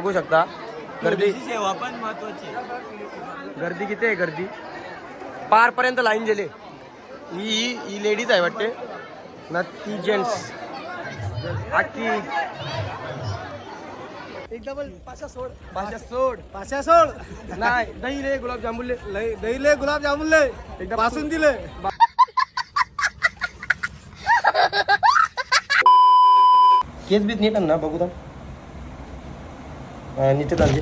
बघू शकता गर्दी सेवा पण महत्वाची. गर्दी किती आहे गर्दी पार पर्यंत लाईन गेले. ही लेडीज आहे वाटते ना ती जेंट्स आखी एक डबल पाशा सोड पाशा सोड नाही दही ले गुलाबजामुन ले दही ले गुलाबजामुन ले एकदा पासून दिले. केस बीस नीट ना बघू तर नीट चालते.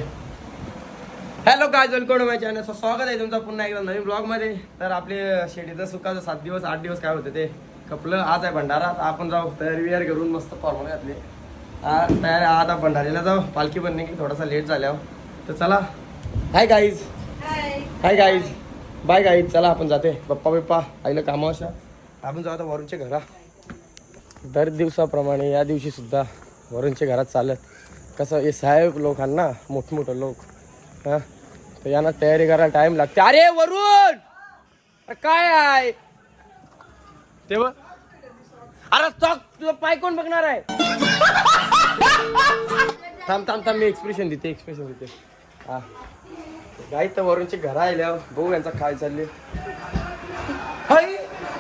Hello guys welcome to my channel. स्वागत आहे तुमचं पुन्हा एकदा नवीन ब्लॉग मध्ये. तर आपले शेतीचं सुखाचं 7 दिवस 8 दिवस काय होते ते कपलं. आज आहे भंडारा. आपण जाऊ तयारी विहार करून मस्त फॉर्मल घातले तयार. आता भंडारीला जाऊ. पालखी बनणे की थोडासा लेट झाल्यावर तर चला. Hi guys hi guys bye guys. चला आपण जाते. पप्पा आईला कामावशा आपण जाऊ आता वरूनच्या घरा. दर दिवसाप्रमाणे या दिवशी सुद्धा वरूनच्या घरात चालत कसं हे साहेब लोकांना मोठमोठं लोक हां तर यांना तयारी करायला टाइम लागते. अरे वरून काय आहे तेव्हा अरे चॉक तुझा पाय कोण बघणार आहे. थांब मी एक्सप्रेशन देते हा गाई तर वरूनची घरा आल्या भाऊ यांचा काय चालले.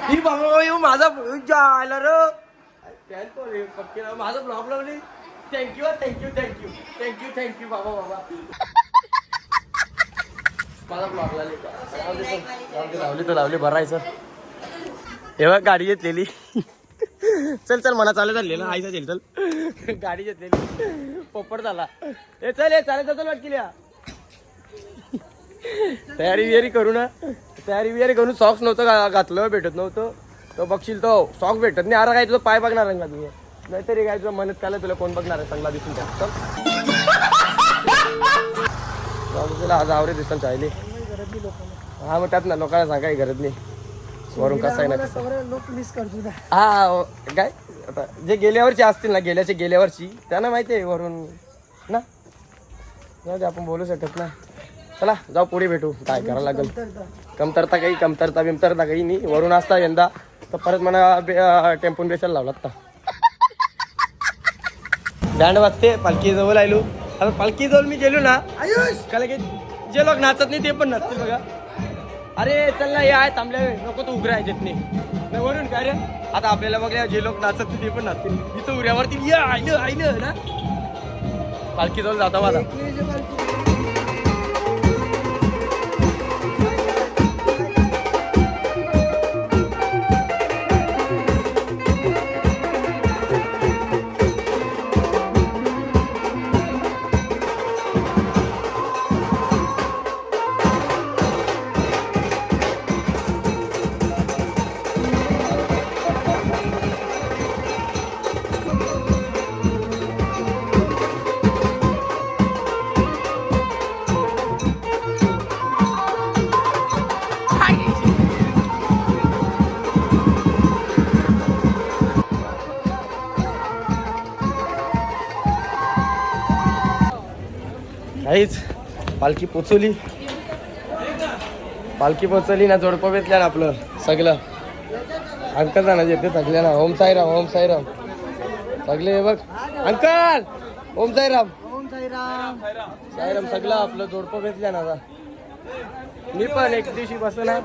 ही बाबा माझा आला र माझा ब्लॉग लावली. थँक्यू बाबा माझा ब्लॉग लावली भरायचं. हे बघ गाडी घेतलेली. चल मना चालले ना आईचा चल गाडी घेतलेली पोपट झाला. हे चल चालायचं वाटली. तयारी विहारी करून सॉक्स नव्हतं घातलं भेटत नव्हतं. तो बघशील तो सॉक्स भेटत नाही. अरे काय तुझं पाय बघणार आहे का तुझं नाहीतरी काय तुझं मनत काला तुला कोण बघणार आहे चांगला दिसून तुला आज आवरे दिसून चालले. हा मग त्यात ना लोकांना सांगाय गरज नाही वरून कसं आहे ना लोक मिस करतो. हा काय आता जे गेल्यावरची असतील ना गेल्यावरची त्यांना माहिती आहे वरून ना आपण बोलू शकत ना. चला जाऊ पुढे भेटू. काय करायला लागेल. कमतरता काही नाही. वरून असता यंदा तर परत मला टेम्पोन बेसायला लावला आता. बँड वाजते पालखी जवळ आलो. आता पालखी जवळ मी गेलो ना आयुष का की जे लोक नाचत नाही ते पण नाचतील बघा. अरे चल ना हे आहे थांबले नको तू उघड्या आहेत नाही वरून काय रे. आता आपल्याला बघल्या जे लोक नाचत नाही ते पण नाचतील. इथं उऱ्यावरती आईलं ना पालखी जवळ जाता माझा. काहीच पालखी पोचवली ना. जोडपं भेटल्या ना आपलं सगळं. अंकल ना येते थकल्या ना. ओम साईराम सगळे हे बघ अंकल. ओम साईराम सगळं आपलं जोडपं भेटल्या ना. आता मी पण एक दिवशी बसलो ना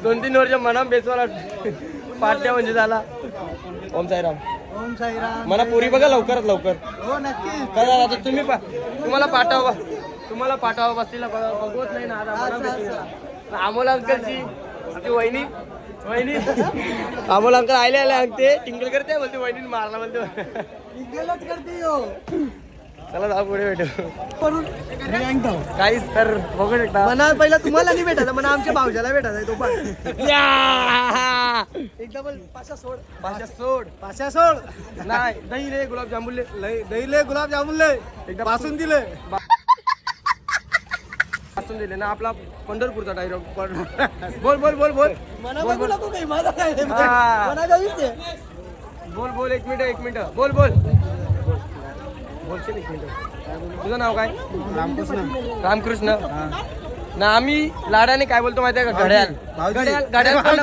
2-3 वर्ष मना बेचवाला पाट्या म्हणजे झाला. ओम साईराम मला पुरी बघा लवकरात लवकर. हो नक्की करा आता तुम्हाला पाठवा बसतील बघवत नाही ना. आता अमोल अंकलची वहिनी अमोल अंकल आले अंगते टिंगल करते बोलते वहिनी मारला बोलते चला जाऊ पुढे भेटू. काहीच तर बघू शकता. मना पहिला तुम्हाला नाही भेटायचा मना आमच्या भावजाला भेटायचा तो पण एक डबल पाशा सोड नाही दही ले गुलाबजामुन दही ले गुलाबजामुन ले एकदा पासून दिले दिले ना. आपला पंढरपूरचा डायलॉग बोल एक मिनिट बोलशील 1 मिनिट. तुझं नाव काय. रामकृष्ण ना. आम्ही लाडाने काय बोलतो माहिती आहे का घड्याल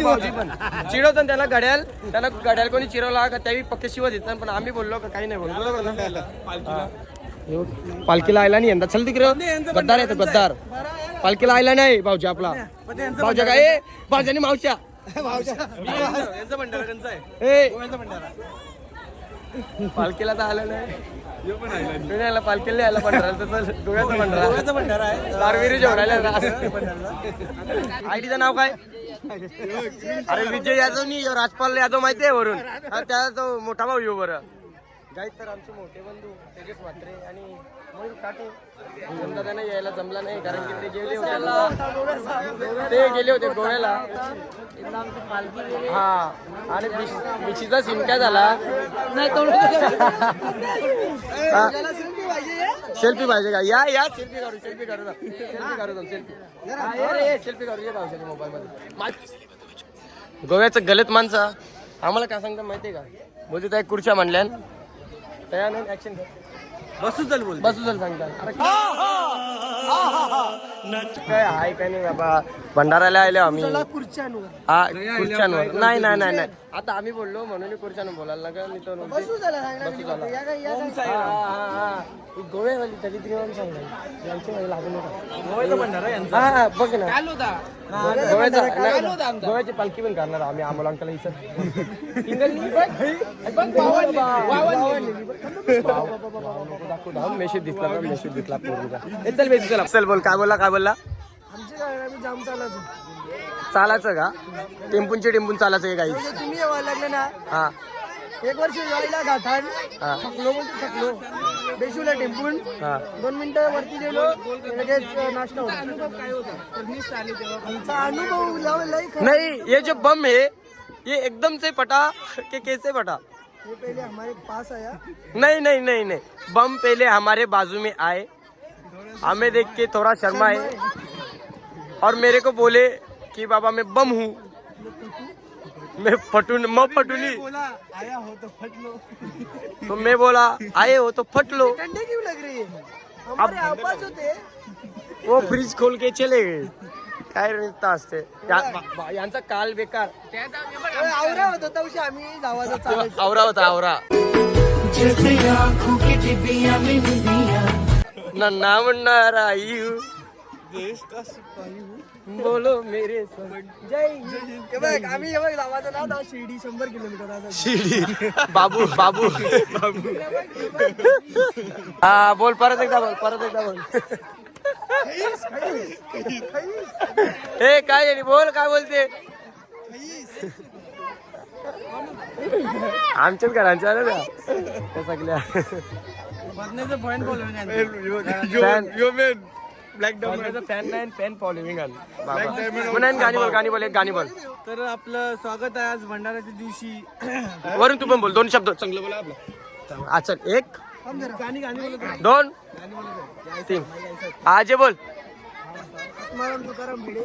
भाऊजी पण चिडवतो त्याला. घड्याल कोणी चिरवला का त्याही पक्के शिव देतात. पण आम्ही बोललो का काही नाही बोलतो. पालखीला आयला नाही यंदा. चल तिकडे गद्दार येतो गद्दार. पालखीला आयला नाही भाऊजी आपला. भाऊजा काय भाऊजानी मावशा यांचा भंडारा त्यांचा आहे. ए गोव्याचा भंडारा. पालखीला तर आलं नाही. याला पालखीला आला भंडारा तर चल गोव्याचा भंडारा. गोव्याचा भंडारा आहे. दारविरी जेवढायला आयडीचं नाव काय? अरे विजय यादव नाही राजपाल यादव माहिती आहे वरून. हा, त्या तो मोठा भाऊ येऊ बरं. गाईत तर आमचे मोठे बंधू तेजस म्हात्रे आणि मयूर काटे. समजा त्यांना यायला जमला नाही कारण की ते गेले होते गोव्याला. हा आणि बिशीचा सीन काय झाला. सेल्फी पाहिजे का? या सेल्फी काढू सेल्फी करू मोबाईल मध्ये. गोव्याचं गलत माणसं आम्हाला काय सांगता माहितीये का? बोलतो त्या खुर्च्या म्हणल्यान तयार नाही ऍक्शन बसू चल सांगतात. अरे काय हाय काय नाही बाबा. भंडाराला आलो आम्ही. हा खुर्च्यांवर नाही नाही नाही नाही. आता आम्ही बोललो म्हणून खुर्च्यानं बोलायला लागा. मी तो गोव्यावाली तरी तिने सांगणार यांची माझी लागून गोव्याचा भंडारा यांचा. हा बघ ना गोव्याची पालखी पण करणार आम्ही. आम्हाला अंकल इथं मेसेज दिसला पोरीचा. चल बोल काय बोलला जाम चालायचं. चालायचं का? टेम्पून चालायचं गाई. तुम्ही यावं लागले ना. हा 1 वर्ष यायला घाटान हा थकलो बेशूला टेम्पून हा 2 मिनिटं वरती गेलो लगेच नाश्ता होता. अनुभव काय होता? आमचा अनुभव लई खराब. नहीं ये जो बम है ये एकदम से फटा कि कैसे फटा? ये पहले हमारे पास आया. नहीं बम पहले हमारे बाजू में आए. हमें देख के थोड़ा शर्माए और मेरे को बोले कि बाबा मैं बम हूँ. मैं फटूनी बोला आया हो तो फट लो. तो मैं बोला आए हो तो फट लो. ठंडे क्यों लग रही है? हमारे आवाज होते. वो फ्रीज खोल के चले गए. काय नुसतं असते यांचा काल बेकार. आवरा होता तवशी आम्ही जावाचा चालायचो. आवरा होता आवरा. नन्ना मुन्ना रायू देश का सिपाही हूँ. बोलो मेरे संग जय. हे बघ आम्ही हे बघ जावाचं नाव दाव शिर्डी 100 किलोमीटर आता. शिडी बाबू हा बोल परत एकदा बोल. हे काय आहे? बोल काय बोलते. आमच्याच घरांच्या आलं ना त्या सगळ्या बदनाचं पॉइंट बोलून फॅन नाही फॅन फॉलोविंग गाणी बोल एक गाणी बोल. तर आपलं स्वागत आहे आज भंडाऱ्याच्या दिवशी. वरून तू पण बोल 2 शब्द चांगलं बोला आपलं. अच्छा 1 गाणी बोलत 2 3 आजे बोल. आत्माराम तुकाराम भिडे.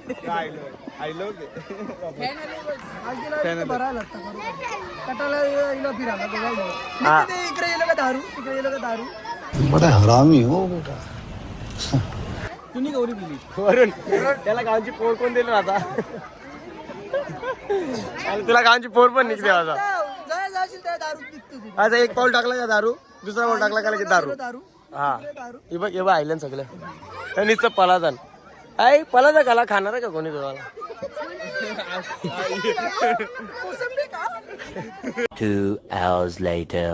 कटाला हिला फिरायला हा. इकडे गेलं का दारू तिकडे गेलं का दारू. बड़ा हरामी हो बेटा. तुम्ही गौरी दिली वरून त्याला गावची पोर कोण दिलं आता. आणि तुला गावची पोर पण निघते आता. जाशील त्या दारू निघतो तिथे. आता 1 पाऊल टाकला का दारू. दुसरा पाऊल टाकला का लगेच दारू. दारू हा दारू. हे बघ आयलन सगळं नुसतं पलाजन. आई पलाजा खाला खाणार आहे का कोणी तुम्हाला. कोसंबी का? 2 hours later.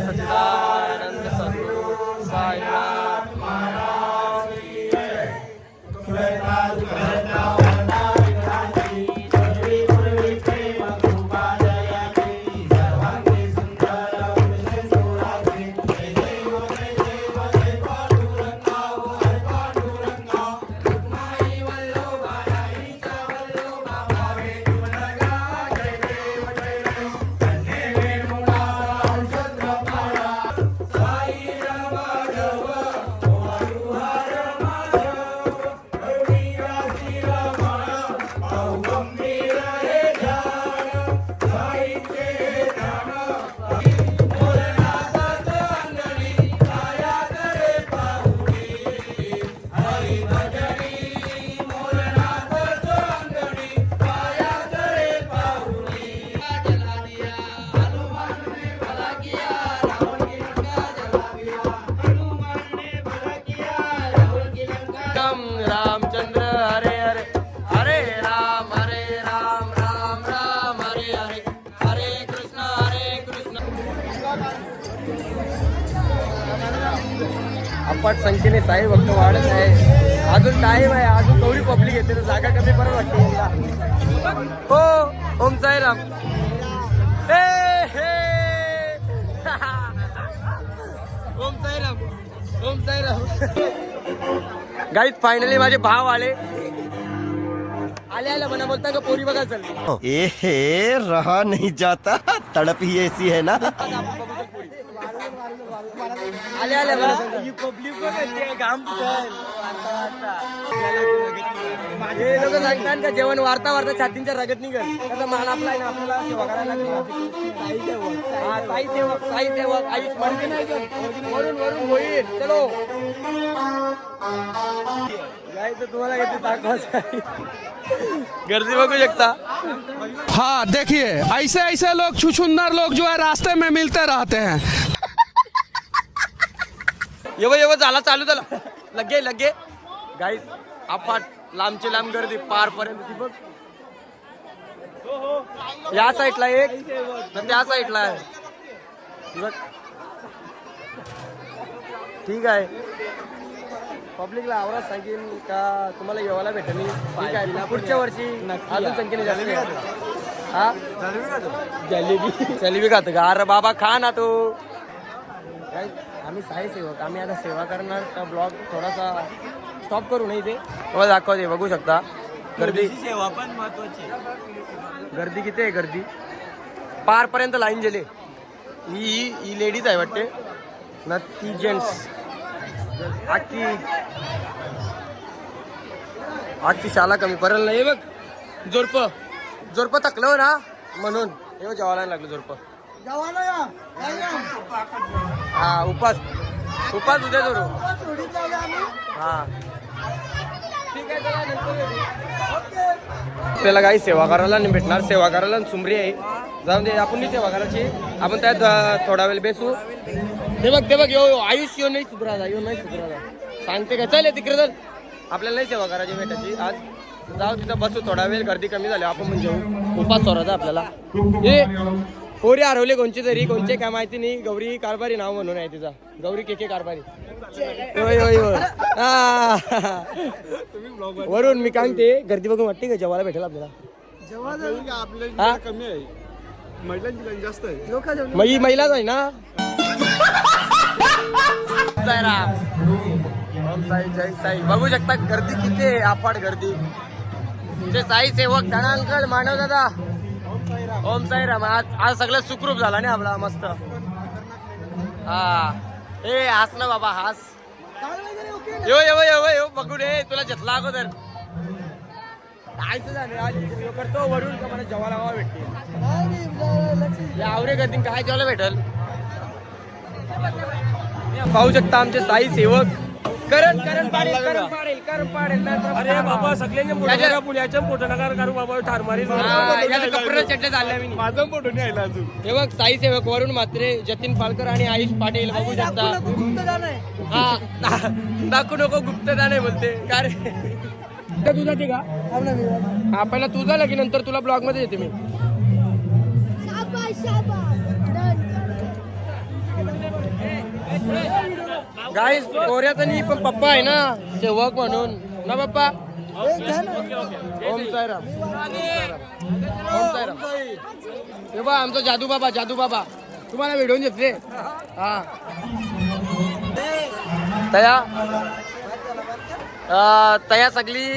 सच्चिदानंद सद्गुरु साईनाथ अफाट संख्येने साई भक्त वाढत आहे. अजून टाईम आहे, अजून थोडी पब्लिक येते तर जागा कमी परत वाटते यंदा. हो ओम साईराम. ओम साईराम, ओम साईराम. गाईत फायनली माझे भाव आले आले म्हणा बोलता का पोरी बघा चल. ए रहा नहीं जाता, तड़प ही ऐसी है ना. आले पब्लिक घाम हे लोक सांगतात का जेवण वारता वारता छातींच्या रगत निघल त्याचा मान आपला आहे ना, आपल्याला सेवा करायला लागली. साई सेवक आईच म्हणते नाही वरून वरून होईल. चलो काय तर तुम्हाला येते दाखवायचं. गर्दी बघू शकता. हाँ देखिए ऐसे ऐसे लोग छुछुंदर लोग जो है रास्ते में मिलते रहते हैं. येव झाला चालू झाला लगे गाईस अफाट लांबची लांब गर्दी पार पर्यंत. बघ या साईडला एक तर त्या साईडला आहे. बघ ठीक आहे. पब्लिकला आवरा सांगेन का तुम्हाला येवायला भेटेल. ठीक आहे पुढच्या वर्षी अजून संख्येने जास्त. हा जलेबी खातो का? अरे बाबा खा ना तू. आम्ही साई सेवक आम्ही आता सेवा करणार. तर ब्लॉग थोडासा स्टॉप करू नये. ते तुम्हाला दाखवते बघू शकता. गर्दी सेवा पण महत्वाची. गर्दी किती आहे? गर्दी पारपर्यंत लाईन गेले. ही लेडीज आहे वाटते ना, ती जेंट्स. आजची शाला कमी पडेल नाही. बघ जोरप थकलं ना म्हणून हे जेवायला लागलं जोरप. हा उपास उद्या जोरू. हा ठीक आहे चला नंतर आपल्याला काही सेवा करायला नाही भेटणार. सेवा करायला सुमरी आहे. जाऊन दे आपण नाही सेवा करायची. आपण त्यात थोडा वेळ बेसू. ते बघ यो आयुष यो नाही सुधराला सांगते का. चल तिकडे चल. आपल्याला नाही सेवा करायची भेटायची आज. जाऊ तिथं बसू थोडा वेळ. गर्दी कमी झाली आपण म्हणजे उपास सोडायचा आपल्याला. हे पोरी हरवले कोणची तरी कोणचे काय माहिती नाही. गौरी कारभारी नाव म्हणून आहे तिचा. गौरी केके कारभारी. वरून मी सांगते गर्दी बघून वाटते का जेवायला भेटेल आपल्याला. कमी आहे महिलांची जास्त आहे. महिलाच आहे ना. जय साई बघू शकता गर्दी किती आहे. अफाट गर्दी. तुमचे साई सेवक धना अंकल मानव दादा. ओम साईराम. आज सगळं सुखरूप झाला नाही आपला मस्त. हा ए हास ना बाबा हास. येव बघू रे तुला घेतला अगोदर. कायच झालं करतो वरून का मला जेवायला हवा भेटते. आवरे गर्दी काय जेवायला भेटल. पाहू शकता आमचे साई सेवक. करण पाडेल. अरे बाबा सगळ्यांच्या पुण्याच्या फोटो नका करू बाबा. ठार मारी कपडे चड्डे चालल्या मी. माझा फोटो नाही आला अजून. हे बघ साई सेवक वरून मात्रे जतीन पालकर आणि आयुष पाटील बघू शकता. हा दाखवू नको गुप्तदान आहे बोलते. का रे तुझा ते का. हा पहिला तुझा लगी नंतर तुला ब्लॉग मध्ये येते मी. गाईस कोऱ्याचा नाही पण पप्पा आहे ना सेवक म्हणून ना पप्पा. ओम साईराम. हे बा आमचा जादू बाबा तुम्हाला भेटून घेतले. हा तया सगळी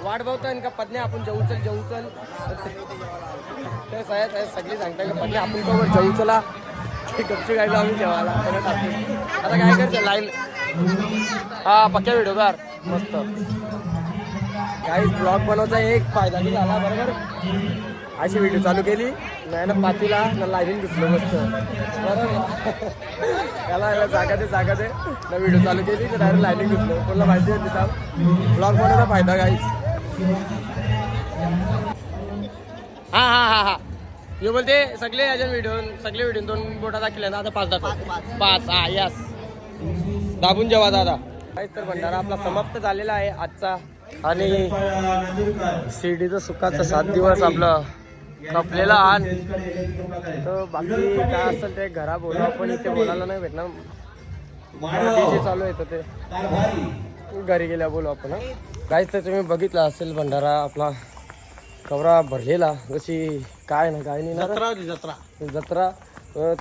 वाट बघताय का पत्नी आपण जेऊ चल. ते सगळी सांगताय का पत्नी आपण कवर जेऊ चला. गपची गायला आम्ही जेवायला आता काय करायचं लाईन. हा पक्क्या व्हिडिओ कार मस्त. काही ब्लॉग बनवायचा एक फायदा बी झाला बरोबर. अशी व्हिडिओ चालू केली नाही ना पातीला ना लाईन घुसलो मस्त बरोबर. याला जागा दे ना व्हिडिओ चालू केली तर डायरेक्ट लाईनिंग घुसलो. कोणाला माहिती आहे तिथं ब्लॉग बनवायचा फायदा काही. हा हे बोलते सगळे याच्या व्हिडिओ 2 बोटा दाखवले ना. आता 5 दाखव 5. हा यस दाबून जेवा दादा. काहीच तर भंडारा आपला समाप्त झालेला आहे आजचा. आणि शिर्डीचं सुखाचं 7 दिवस आपलं खपलेला आण. तर बाकी काय असेल ते घरा बोला पण इथे बोलायला नाही भेटणार. DJ चालू आहे तर ते घरी गेल्या बोलू आपण. काहीच तर तुम्ही बघितलं असेल भंडारा आपला कवरा भरलेला, जशी काय ना काय नाही जत्रा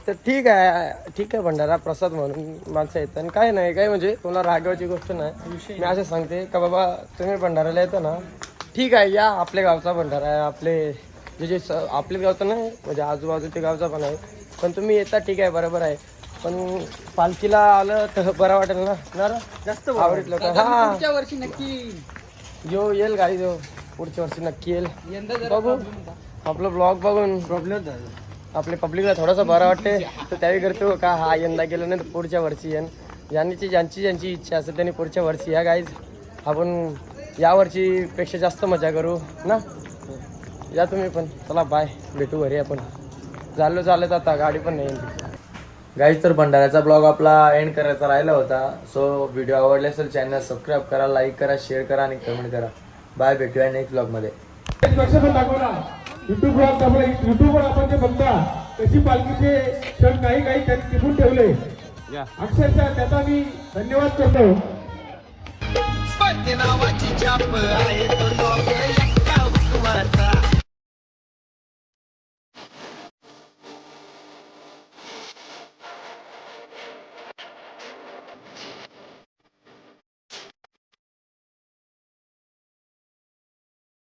तर ठीक आहे भंडारा प्रसाद म्हणून माणसं येतात आणि काय नाही काय म्हणजे कोणाला रागवायची गोष्ट नाही. मी असं सांगते का बाबा तुम्ही भंडाऱ्याला येतो ना ठीक आहे या, आपल्या गावचा भंडारा आहे, आपले जे आपल्या गावचा नाही म्हणजे आजूबाजूच्या गावचा पण आहे, पण तुम्ही येता ठीक आहे बरोबर आहे, पण पालखीला आलं तर बरं वाटेल ना जास्त आवडलं तर. हा पुढच्या वर्षी नक्की जो येईल गाडी जो पुढच्या वर्षी नक्की येईल. बघू आपलं ब्लॉग बघून प्रॉब्लेम आपल्या पब्लिकला थोडंसं बरं वाटते तर त्यावेळी करतो का हा यंदा गेलं नाही तर पुढच्या वर्षी येईन. ज्यांची इच्छा असेल त्यांनी पुढच्या वर्षी या गाईज. आपण यावर्षीपेक्षा जास्त मजा करू ना. या तुम्ही पण. चला बाय, भेटू घरी आपण. चालत आता गाडी पण नाही गाईज. तर भंडाऱ्याचा ब्लॉग आपला एंड करायचा राहिला होता. सो व्हिडिओ आवडला असेल चॅनल सबस्क्राईब करा, लाईक करा, शेअर करा आणि कमेंट करा. बाय, भेटूया नेक्स्ट ब्लॉगमध्ये. युट्यूबवर आपण जे बघता तशी पालखीचे क्षण काही टिपून ठेवले. अक्षरशः त्याचा मी धन्यवाद करतो.